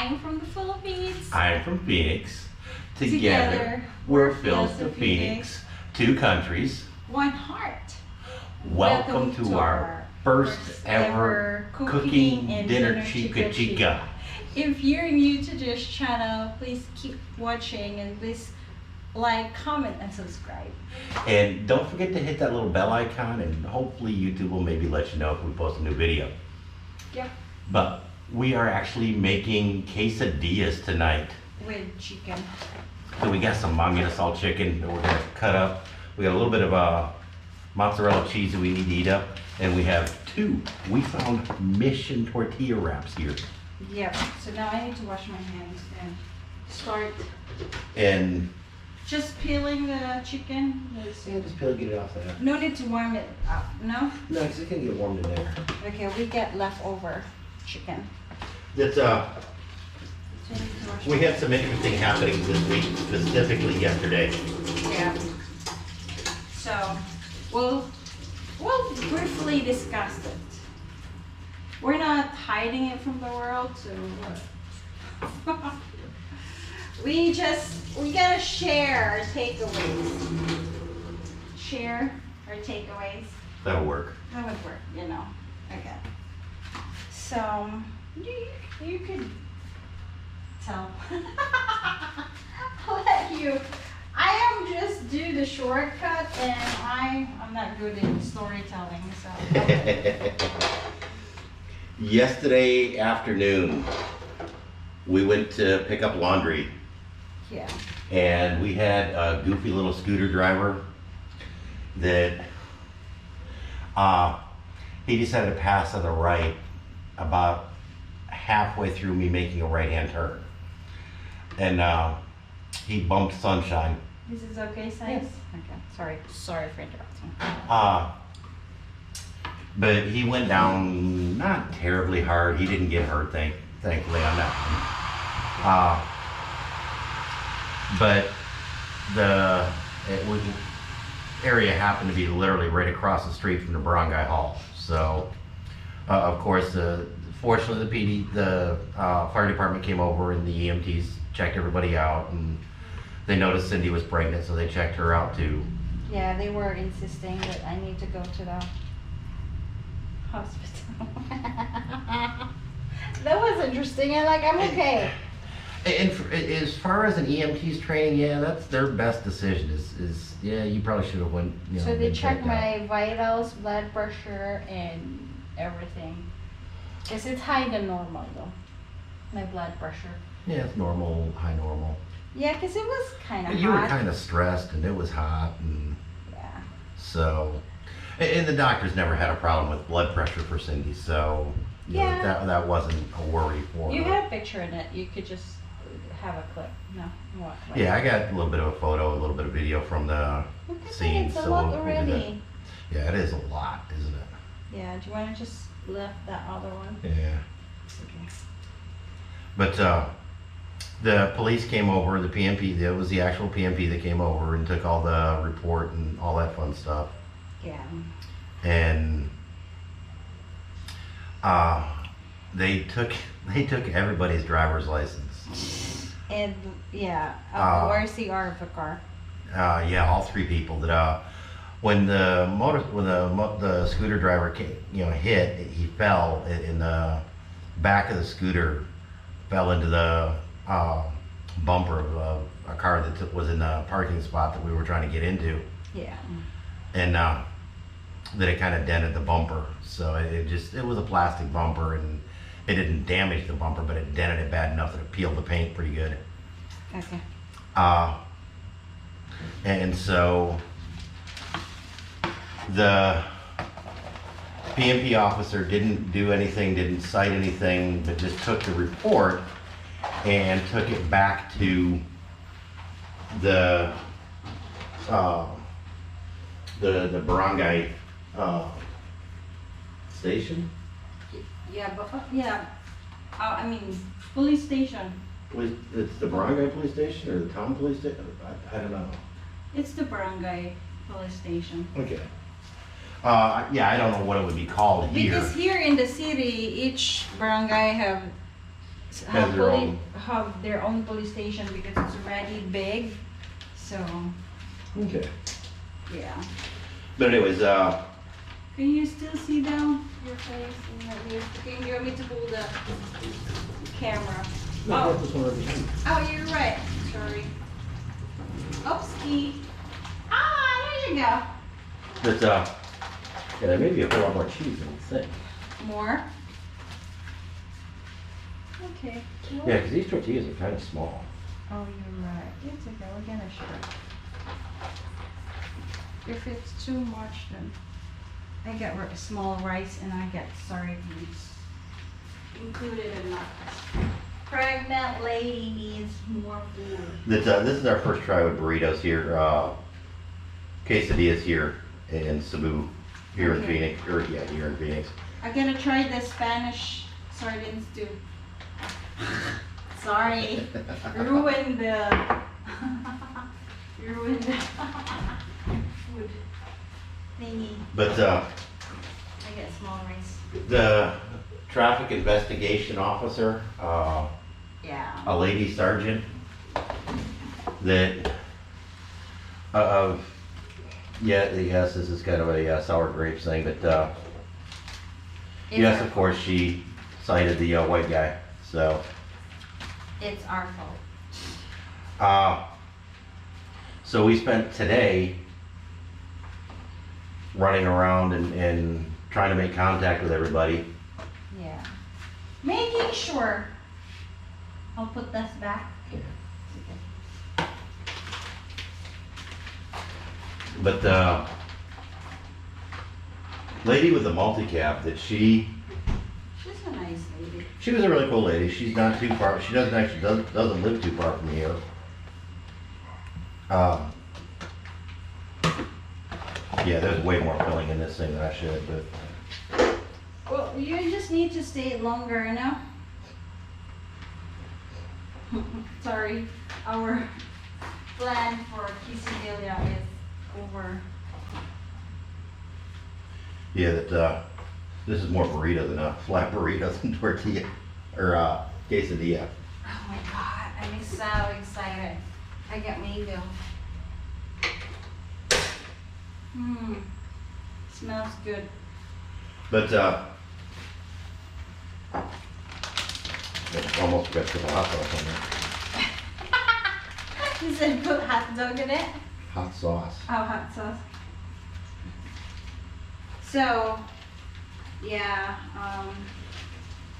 I'm from the Philippines. I'm from Phoenix. Together, we're Phil's to Phoenix. 2 countries. 1 heart. Welcome to our first ever cooking and dinner Chikka2x. If you're new to this channel, please keep watching and please like, comment, and subscribe. And don't forget to hit that little bell icon, and hopefully YouTube will maybe let you know if we post a new video. Yep. But we are actually making quesadillas tonight. With chicken. So we got some manginasal chicken that we're gonna cut up. We got a little bit of mozzarella cheese that we need to eat up. And we have 2. We found mission tortilla wraps here. Yep. So now I need to wash my hands and start. And Just peeling the chicken. yeah, just peel, get it off there. No need to warm it up, no? No, it's gonna get warmed in there. Okay, we get leftover chicken. That's So I need to wash we had some interesting happenings this week, specifically yesterday. Yeah. So we'll briefly discuss it. We're not hiding it from the world, so we gotta share our takeaways. Share our takeaways. That'll work. That would work, you know. Okay. So you could tell. I'll let you. I am just do the shortcut, and I'm not good in storytelling, so. Yesterday afternoon, we went to pick up laundry. Yeah. And we had a goofy little scooter driver that he decided to pass on the right about halfway through me making a right-hand turn. And he bumped Sunshine. This is okay, size? Yes. Okay. Sorry for interrupting. But he went down not terribly hard. He didn't get hurt, thankfully, on that one. But the area happened to be literally right across the street from the Barangay Hall. So, of course, fortunately, the fire department came over and the EMTs checked everybody out, and they noticed Cindy was pregnant, so they checked her out too. Yeah, they were insisting that I need to go to the hospital. That was interesting. I'm okay. And as far as an EMT's training, yeah, that's their best decision. Is yeah, you probably should have went. You know, so they been checked checked out. my vitals, blood pressure, and everything. Cause it's higher than normal though. My blood pressure. Yeah, it's normal, high normal. Yeah, cause it was kind of hot. You were kind of stressed, and it was hot, and yeah. so, and the doctors never had a problem with blood pressure for Cindy, so you know, Yeah. that wasn't a worry for You her. had a picture in it. You could just have a clip. No, what? Yeah, I got a little bit of a photo, a little bit of video from the Look at scene. that, it's a so lot we'll do that. already. Yeah, it is a lot, isn't it? Yeah. Do you want to just lift that other one? Yeah. Okay. But the police came over, the PMP, it was the actual PMP that came over and took all the report and all that fun stuff. Yeah. And they took everybody's driver's license. And yeah, where's the R of the car? Yeah, all 3 people that when the scooter driver came, hit, he fell in the back of the scooter, fell into the bumper of a car that was in the parking spot that we were trying to get into. Yeah. And that it kind of dented the bumper. So it was a plastic bumper, and it didn't damage the bumper, but it dented it bad enough that it peeled the paint pretty good. Okay. And so the PMP officer didn't do anything, didn't cite anything, but just took the report and took it back to the barangay station. Yeah, but yeah. I mean, police station. It's the barangay police station or the town police station? I don't know. It's the barangay police station. Okay. Yeah, I don't know what it would be called here. Because here in the city, each barangay have Has their own. have their own police station because it's already big. So Okay. yeah. But anyways, Can you still see down your face? Can you want me to pull the camera? No, I got this one right behind. Oh, you're right. Sorry. Oopsie. Ah, there you go. but Yeah, there may be a whole lot more cheese than you think. More. Okay. Well, Yeah, because these tortillas are kind of small. Oh, you're right. It's okay. We're gonna share. If it's too much, then I get small rice and I get sardines included in that. Pregnant lady needs more food. this is our first try with burritos here. Quesadillas here in Cebu, here in Okay. Phoenix, or yeah, here in Phoenix. I'm gonna try the Spanish sardines too. Sorry, ruined the ruined the food thingy. But I get small rice. the traffic investigation officer, Yeah. a lady sergeant, that, yes, this is kind of a sour grapes thing, but yes, of course, she cited the white guy, so. It's our fault. So we spent today running around and trying to make contact with everybody. Yeah. Making sure. I'll put this back. But the lady with the multi-cab that She's a nice lady. she was a really cool lady. She's not too far. She doesn't live too far from here. Yeah, there's way more filling in this thing than I should, but Well, you just need to stay longer, you know? Sorry, our plan for quesadilla is over. yeah, that this is more burrito than a flat burrito than tortilla or quesadilla. Oh my god, I'm so excited. I got mango. Smells good. But almost got to the hot sauce on there. You said put hot dog in it? Hot sauce. Oh, hot sauce. So, yeah,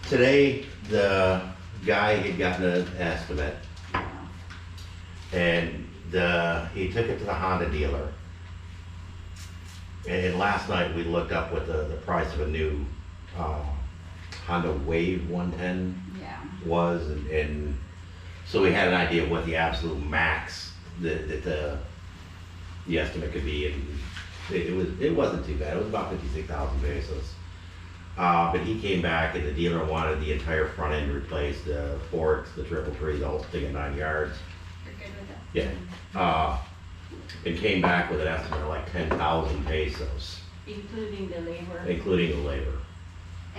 Today, the guy had gotten an estimate, and he took it to the Honda dealer. And last night, we looked up what the price of a new Honda Wave 110 yeah. was, and so we had an idea of what the absolute max that the estimate could be, and it wasn't too bad. It was about 56,000 pesos. But he came back and the dealer wanted the entire front end replaced, the forks, the triple tree, the whole thing at 9 yards. You're good with it? Yeah. And came back with an estimate of like 10,000 pesos, Including the labor. including the labor.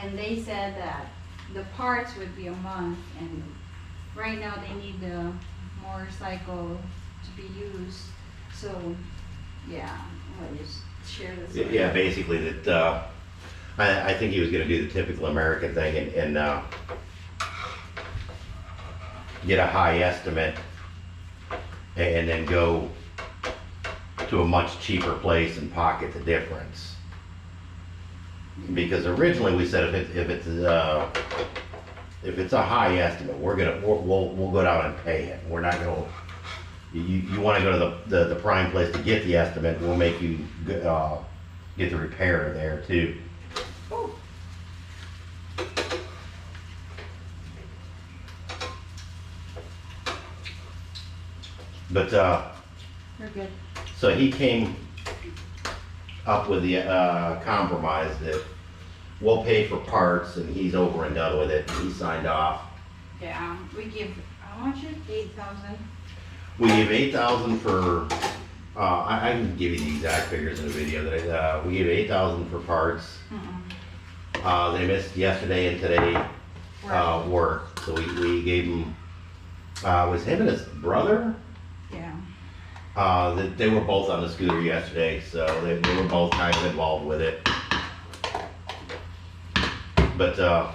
And they said that the parts would be a month, and right now they need the motorcycle to be used. So, yeah, I'll just share this. with Yeah, you. basically that, I think he was gonna do the typical American thing and get a high estimate and then go to a much cheaper place and pocket the difference. Because originally we said if it's a high estimate, we'll go down and pay it. We're not gonna, you wanna go to the prime place to get the estimate, we'll make you get the repair there too. Ooh. But, We're good. so he came up with the compromise that we'll pay for parts and he's over and done with it. He signed off. Yeah, we give, how much is 8,000? We gave 8,000 for, I can give you the exact figures in the video that we gave 8,000 for parts. They missed yesterday and today work. So we gave him, was him and his brother? Yeah. They were both on the scooter yesterday, so they were both kind of involved with it. But, so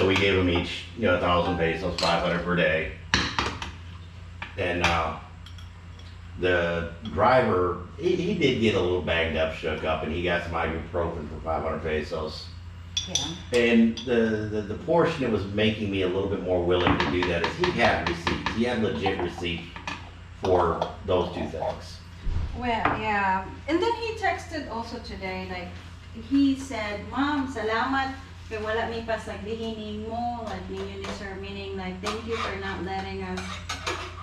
we gave them each, 1,000 pesos, 500 per day. And, the driver, he did get a little banged up, shook up, and he got some ibuprofen for 500 pesos. Yeah. And the portion that was making me a little bit more willing to do that is he had receipts. He had legit receipts for those two things. Well, yeah. And then he texted also today, like, he said, Ma'am, salamat, pero wala mi pasaglihining mo, like, ninyo ni sir, meaning, like, thank you for not letting us,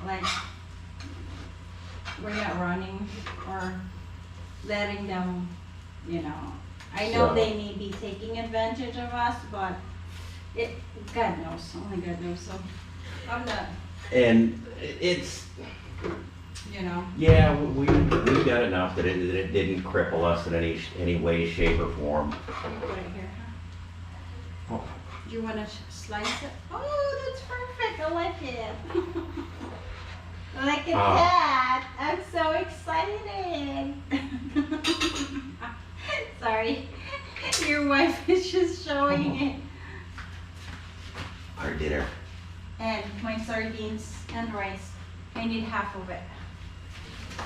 like, we're not running, or letting them, I know So- they may be taking advantage of us, but God knows, only God knows, so I'm not, And it's, yeah, we got enough that it didn't cripple us in any way, shape, or form. put it here, huh? Oh. Do you want to slice it? Oh, that's perfect. I like it. Look at that. I'm so excited. Sorry. Your wife is just showing it. Our dinner. And my sardines and rice. I need half of it.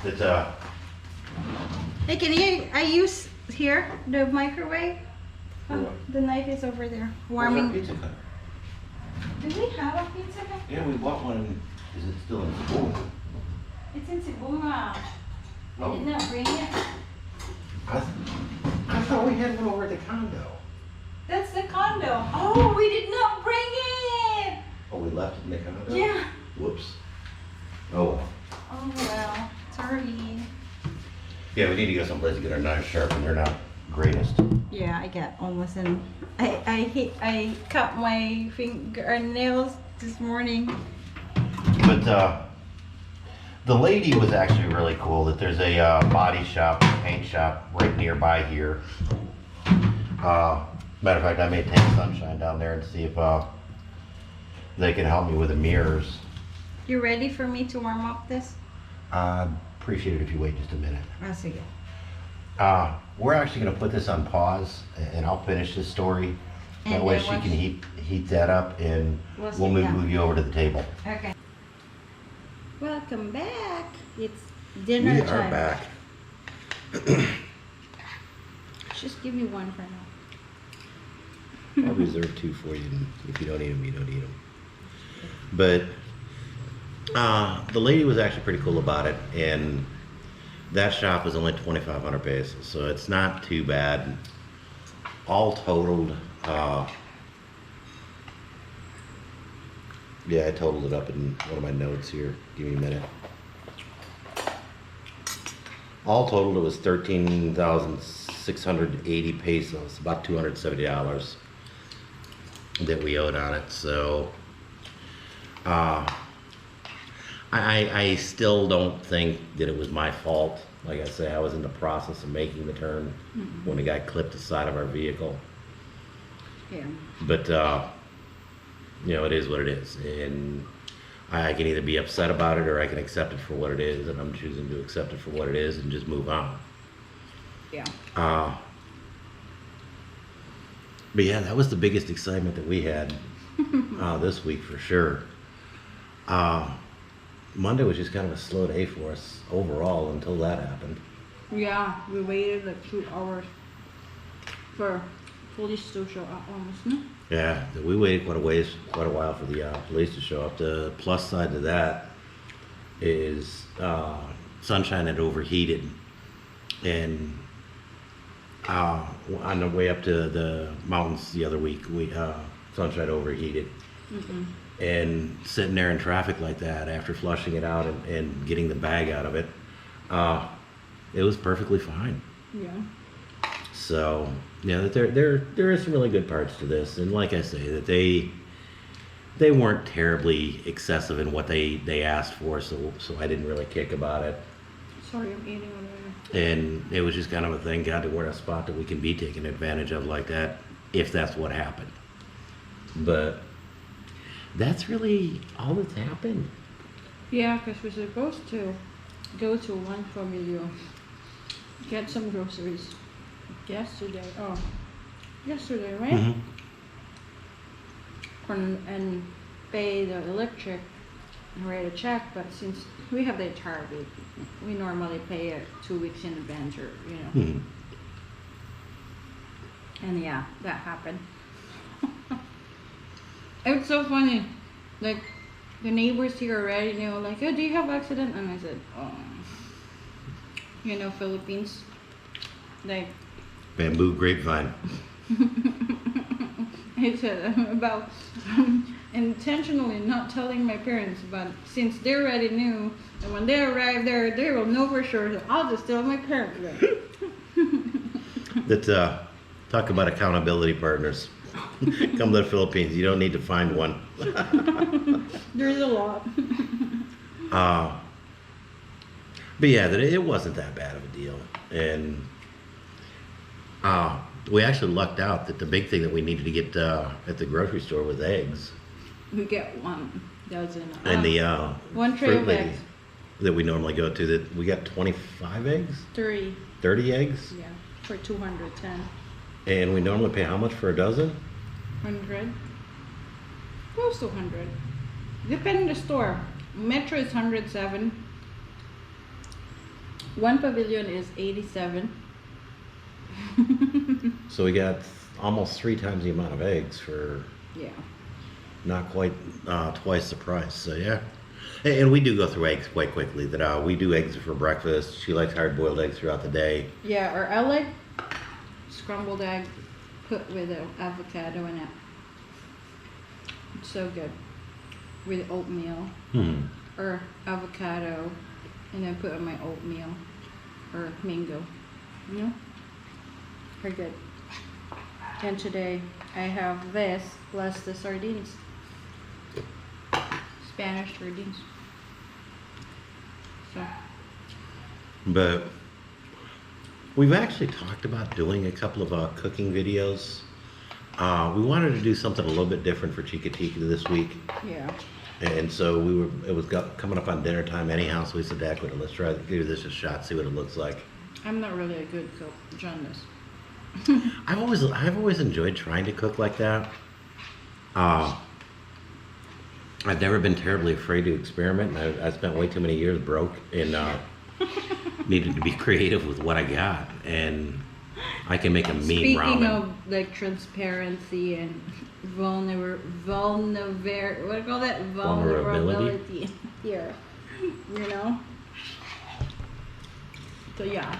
It's, Hey, I use here the microwave? Oh, the knife is over there. Warming. Pizza cutter. Do we have a pizza cutter? Yeah, we bought one. Is it still in school? It's in Cebu. I did not bring it. I thought we had one over at the condo. That's the condo. Oh, we did not bring it. Oh, we left it in the condo? Yeah. Whoops. Oh well. Oh well, sorry. Yeah, we need to go someplace to get our knives sharpened. They're not greatest. Yeah, I got almost in. I cut my nails this morning. But the lady was actually really cool. That there's a body shop, paint shop right nearby here. Matter of fact, I may take Sunshine down there and see if they can help me with the mirrors. You ready for me to warm up this? I'd appreciate it if you wait just a minute. I'll see you. We're actually going to put this on pause, and I'll finish this story. That And way then she once- can heat that up, and We'll we'll sit down. move you over to the table. Okay. Welcome back. It's dinner We time. are back. Just give me one for now. I'll reserve two for you, and if you don't eat them, you don't eat them. But the lady was actually pretty cool about it, and that shop is only 2,500 pesos, so it's not too bad. All totaled, yeah, I totaled it up in one of my notes here. Give me a minute. All totaled, it was 13,680 pesos, about $270 that we owed on it. So, I still don't think that it was my fault. Like I say, I was in the process of making the turn when the guy clipped the side of our vehicle. Yeah. But, it is what it is. And I can either be upset about it or I can accept it for what it is. And I'm choosing to accept it for what it is and just move on. Yeah. But yeah, that was the biggest excitement that we had this week for sure. Monday was just kind of a slow day for us overall until that happened. Yeah, we waited like 2 hours for police to show up almost, no? Yeah, we waited quite a while for the police to show up. The plus side to that is Sunshine had overheated, and on the way up to the mountains the other week, Sunshine overheated. Mm-hmm. And sitting there in traffic like that after flushing it out and getting the bag out of it, it was perfectly fine. Yeah. So, there is some really good parts to this, and like I say, that they weren't terribly excessive in what they asked for, so I didn't really kick about it. Sorry, I'm eating over And it was just kind of a thing, God, that we're in a spot that we can be taken advantage of like that, if that's what happened. But That's really all that's happened. Yeah, because we're supposed to go to one pavilion, get some groceries. Yesterday, right? Mhm. And pay the electric and write a check, but since we have the entire week, we normally pay it 2 weeks in advance, or Mhm. And yeah, that happened. It's so funny, like the neighbors here already knew, like, oh, do you have accident? And I said, oh, Philippines, like. Bamboo grapevine. I said about intentionally not telling my parents, but since they already knew, and when they arrive there, they will know for sure. So I'll just tell my parents. That talk about accountability partners. Come to the Philippines. You don't need to find one. There's a lot. But yeah, it wasn't that bad of a deal, and we actually lucked out that the big thing that we needed to get at the grocery store was eggs. We get 1 dozen. And the one tray fruit of lady eggs. that we normally go to, that we got 25 eggs, 3, 30 eggs, yeah, for 210. and we normally pay how much for a dozen? 100, close to 100. Depending on the store. Metro is 107. One pavilion is 87. So we got almost 3 times the amount of eggs for Yeah. not quite twice the price. So yeah, and we do go through eggs quite quickly. That we do eggs for breakfast. She likes hard-boiled eggs throughout the day. Yeah, or I like scrambled egg put with avocado in it. It's so good. With oatmeal or avocado, and then put on my oatmeal or mango. Very good. And today I have this plus the sardines. Spanish sardines. So But we've actually talked about doing a couple of cooking videos. We wanted to do something a little bit different for Chikka2x this week, yeah. and so it was coming up on dinner time anyhow. So we said, "Dad, let's try to give this a shot, see what it looks like." I'm not really a good cook, John is. I've always enjoyed trying to cook like that. I've never been terribly afraid to experiment. I spent way too many years broke and needed to be creative with what I got, and I can make a mean ramen. Speaking of like transparency and what do you call that? Vulnerability here, So yeah.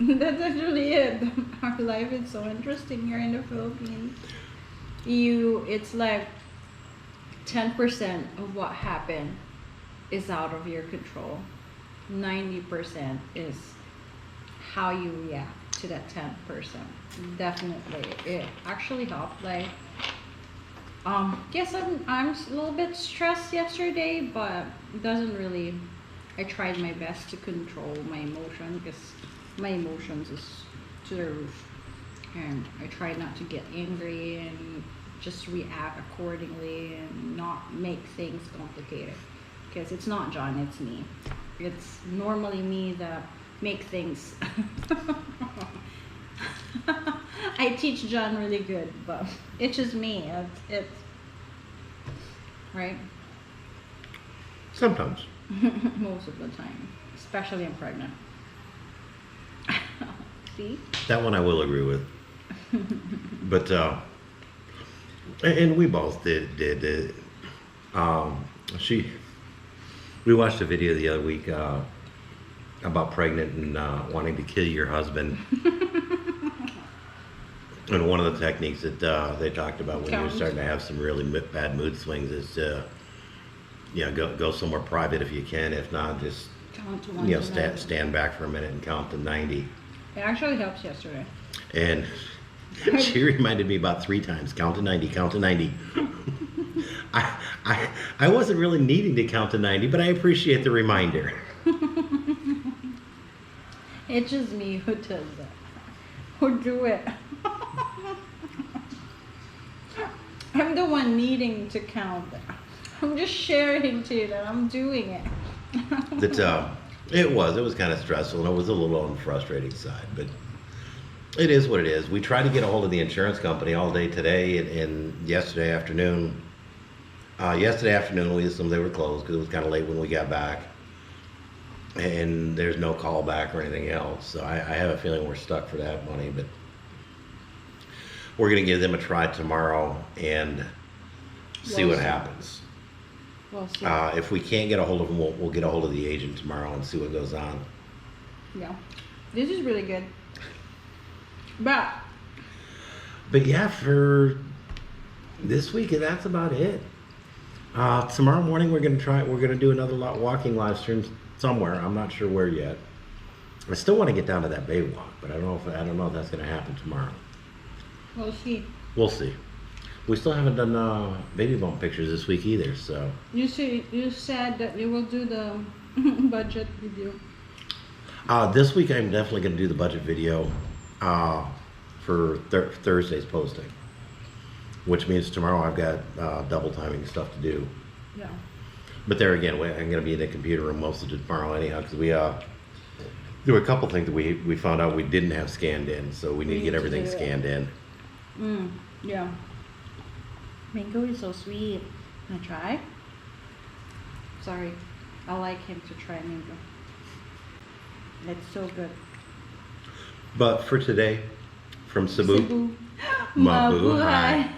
That's actually it. Our life is so interesting here in the Philippines. It's like 10% of what happened is out of your control. 90% is how you react to that 10%. Definitely, it actually helped. Like, yes, I'm a little bit stressed yesterday, but it doesn't really. I tried my best to control my emotion because my emotions is to the roof, and I tried not to get angry and just react accordingly and not make things complicated, because it's not John, it's me. It's normally me that make things. I teach John really good, but it's just me. It's right. Sometimes. Most of the time, especially I'm pregnant. See? That one I will agree with. But and we both did. We watched a video the other week about pregnant and wanting to kill your husband. And one of the techniques that they talked about when you're starting to have some really bad mood swings is to, go somewhere private if you can. If not, just Count to 1 to 9. stand back for a minute and count to 90. It actually helps yesterday. And she reminded me about 3 times, count to 90, count to 90. I wasn't really needing to count to 90, but I appreciate the reminder. It's just me who does that. Who do it. I'm the one needing to count. I'm just sharing to you that I'm doing it. It was kind of stressful, and it was a little on the frustrating side, but it is what it is. We tried to get a hold of the insurance company all day today and yesterday afternoon. Yesterday afternoon, we assumed they were closed because it was kind of late when we got back, and there's no call back or anything else. So I have a feeling we're stuck for that money, but we're gonna give them a try tomorrow and see We'll what see. happens. We'll see. If we can't get a hold of them, we'll get a hold of the agent tomorrow and see what goes on. Yeah. This is really good. But But yeah, for this week, that's about it. Tomorrow morning, we're gonna do another walking live stream somewhere. I'm not sure where yet. I still want to get down to that bay walk, but I don't know if that's gonna happen tomorrow. we'll see. We'll see. We still haven't done baby bump pictures this week either, so. You said that you will do the budget video. This week I'm definitely gonna do the budget video for Thursday's posting, which means tomorrow I've got double timing stuff to do. Yeah. But there again, I'm gonna be in the computer room most of tomorrow anyhow, because there were a couple things that we found out we didn't have scanned in, so we need to get everything do it. scanned in. Yeah. Mango is so sweet. Can I try? Sorry. I like him to try mango. It's so good. But for today, from Cebu, Cebu. Mabuhay. Mabuhay.